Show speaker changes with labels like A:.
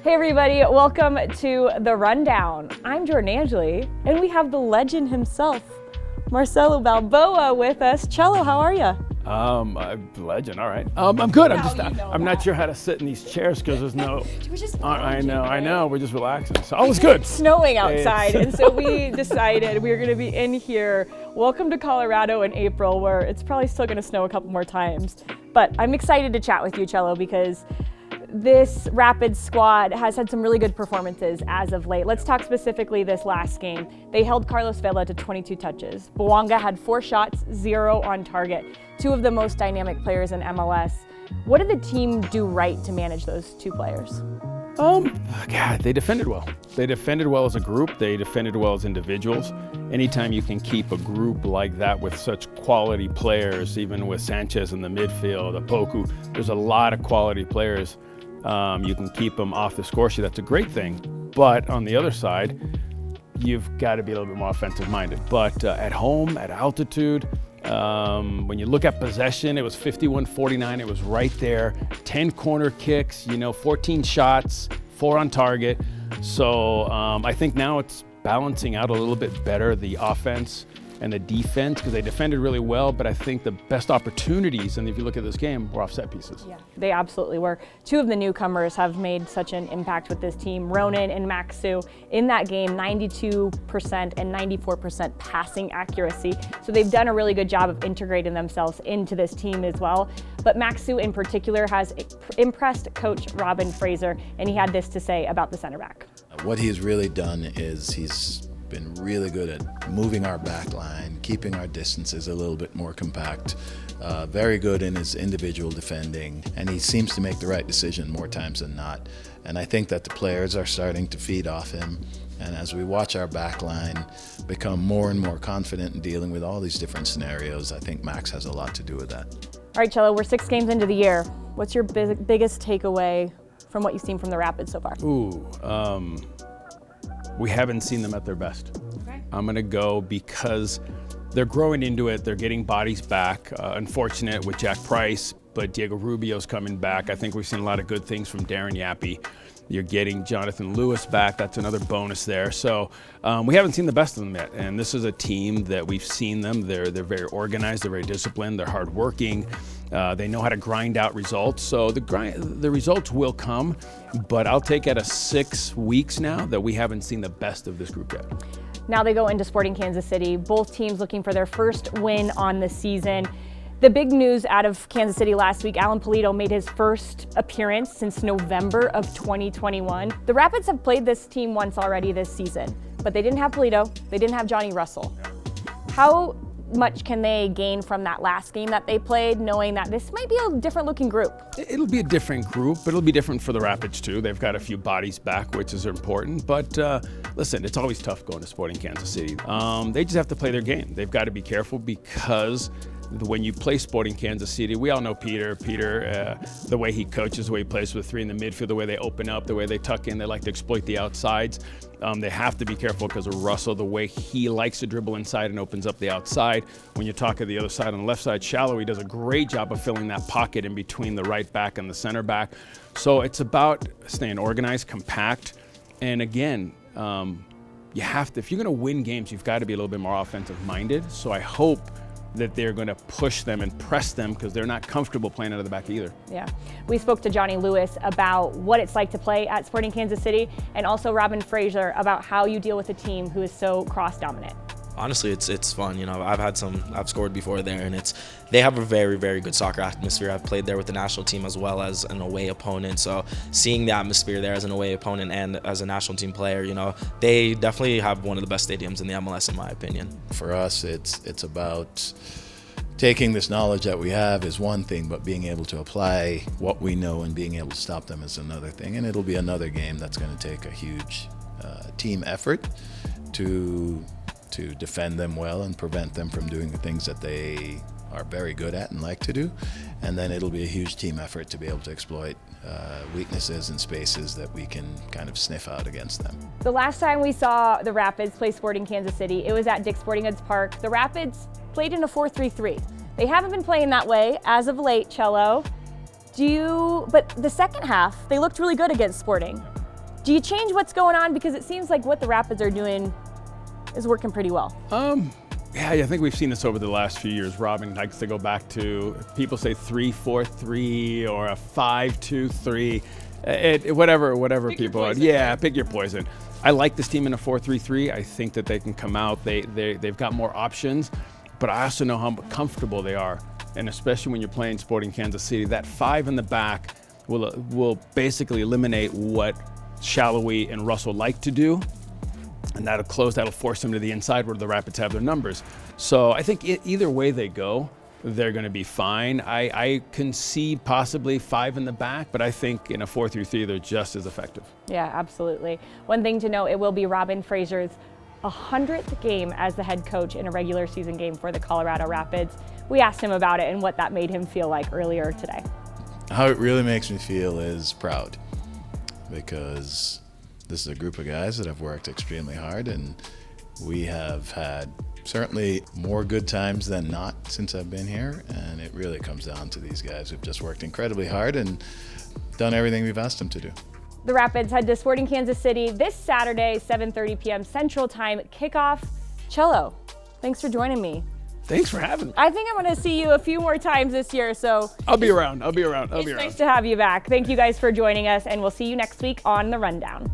A: Hey everybody, welcome to The Rundown. I'm Jordan Angeli, and we have the legend himself, Marcelo Balboa with us. Cello, how are you?
B: Legend, all right. I'm good. I'm not sure how to sit in these chairs because there's no. I know. We're just relaxing. So all is good.
A: It's snowing outside, and so we decided we were going to be in here. Welcome to Colorado in April, where it's probably still going to snow a couple more times. But I'm excited to chat with you, Cello, because this Rapids squad has had some really good performances as of late. Let's talk specifically this last game. They held Carlos Vela to 22 touches. Bouanga had 4 shots, 0 on target. 2 of the most dynamic players in MLS. What did the team do right to manage those 2 players?
B: God, they defended well. They defended well as a group. They defended well as individuals. Anytime you can keep a group like that with such quality players, even with Sanchez in the midfield, Apoku, there's a lot of quality players. You can keep them off the score sheet. That's a great thing. But on the other side, you've got to be a little bit more offensive minded. But at home, at altitude, when you look at possession, it was 51-49. It was right there. 10 corner kicks, 14 shots, 4 on target. So I think now it's balancing out a little bit better, the offense and the defense, because they defended really well, but I think the best opportunities, and if you look at this game, were off set pieces.
A: Yeah, they absolutely were. 2 of the newcomers have made such an impact with this team, Ronan and Maxu. In that game, 92% and 94% passing accuracy. So they've done a really good job of integrating themselves into this team as well. But Maxu in particular has impressed coach Robin Fraser, and he had this to say about the center back.
C: What he's really done is he's been really good at moving our back line, keeping our distances a little bit more compact, very good in his individual defending, and he seems to make the right decision more times than not. And I think that the players are starting to feed off him, and as we watch our back line become more and more confident in dealing with all these different scenarios, I think Max has a lot to do with that.
A: All right, Cello, we're 6 games into the year. What's your biggest takeaway from what you've seen from the Rapids so far?
B: We haven't seen them at their best.
A: Okay.
B: I'm going to go because they're growing into it. They're getting bodies back. Unfortunate with Jack Price, but Diego Rubio's coming back. I think we've seen a lot of good things from Darren Yappy. You're getting Jonathan Lewis back. That's another bonus there. So we haven't seen the best of them yet. And this is a team that we've seen them. They're very organized. They're very disciplined. They're hardworking. They know how to grind out results. So the results will come. But I'll take it 6 weeks now that we haven't seen the best of this group yet.
A: Now they go into Sporting Kansas City. Both teams looking for their first win on the season. The big news out of Kansas City last week, Alan Pulido made his first appearance since November of 2021. The Rapids have played this team once already this season, but they didn't have Pulido, they didn't have Johnny Russell. How much can they gain from that last game that they played, knowing that this might be a different looking group?
B: It'll be a different group, but it'll be different for the Rapids too. They've got a few bodies back, which is important. But listen, it's always tough going to Sporting Kansas City. They just have to play their game. They've got to be careful because when you play Sporting Kansas City, we all know Peter, the way he coaches, the way he plays with 3 in the midfield, the way they open up, the way they tuck in, they like to exploit the outsides. They have to be careful because of Russell, the way he likes to dribble inside and opens up the outside. When you talk at the other side, on the left side, Cello, he does a great job of filling that pocket in between the right back and the center back. So it's about staying organized, compact, and again, you have to, if you're going to win games, you've got to be a little bit more offensive minded. So I hope that they're going to push them and press them because they're not comfortable playing out of the back either.
A: Yeah. We spoke to Johnny Lewis about what it's like to play at Sporting Kansas City, and also Robin Fraser about how you deal with a team who is so cross-dominant.
D: Honestly, it's fun. I've scored before there, and they have a very, very good soccer atmosphere. I've played there with the national team as well as an away opponent. So seeing the atmosphere there as an away opponent and as a national team player, they definitely have one of the best stadiums in the MLS, in my opinion.
C: For us, it's about taking this knowledge that we have is one thing, but being able to apply what we know and being able to stop them is another thing. And it'll be another game that's going to take a huge team effort to defend them well and prevent them from doing the things that they are very good at and like to do. And then it'll be a huge team effort to be able to exploit weaknesses and spaces that we can kind of sniff out against them.
A: The last time we saw the Rapids play Sporting Kansas City, it was at Dick's Sporting Goods Park. The Rapids played in a 4-3-3. They haven't been playing that way as of late, Cello. But the second half, they looked really good against Sporting. Do you change what's going on? Because it seems like what the Rapids are doing is working pretty well.
B: Yeah, I think we've seen this over the last few years. Robin likes to go back to, people say 3-4-3 or a 5-2-3, whatever people are. Yeah, pick your poison. I like this team in a 4-3-3. I think that they can come out. They've got more options, but I also know how comfortable they are. And especially when you're playing Sporting Kansas City, that 5 in the back will basically eliminate what Shallowy and Russell like to do. And that'll force them to the inside where the Rapids have their numbers. So I think either way they go, they're going to be fine. I concede possibly 5 in the back, but I think in a 4-3-3, they're just as effective.
A: Yeah, absolutely. One thing to note, it will be Robin Fraser's 100th game as the head coach in a regular season game for the Colorado Rapids. We asked him about it and what that made him feel like earlier today.
C: How it really makes me feel is proud, because this is a group of guys that have worked extremely hard, and we have had certainly more good times than not since I've been here, and it really comes down to these guys who've just worked incredibly hard and done everything we've asked them to do.
A: The Rapids head to Sporting Kansas City this Saturday, 7:30 p.m. Central Time kickoff. Cello, thanks for joining me.
B: Thanks for having me.
A: I think I'm going to see you a few more times this year, so
B: I'll be around.
A: It's nice to have you back. Thank you guys for joining us, and we'll see you next week on The Rundown.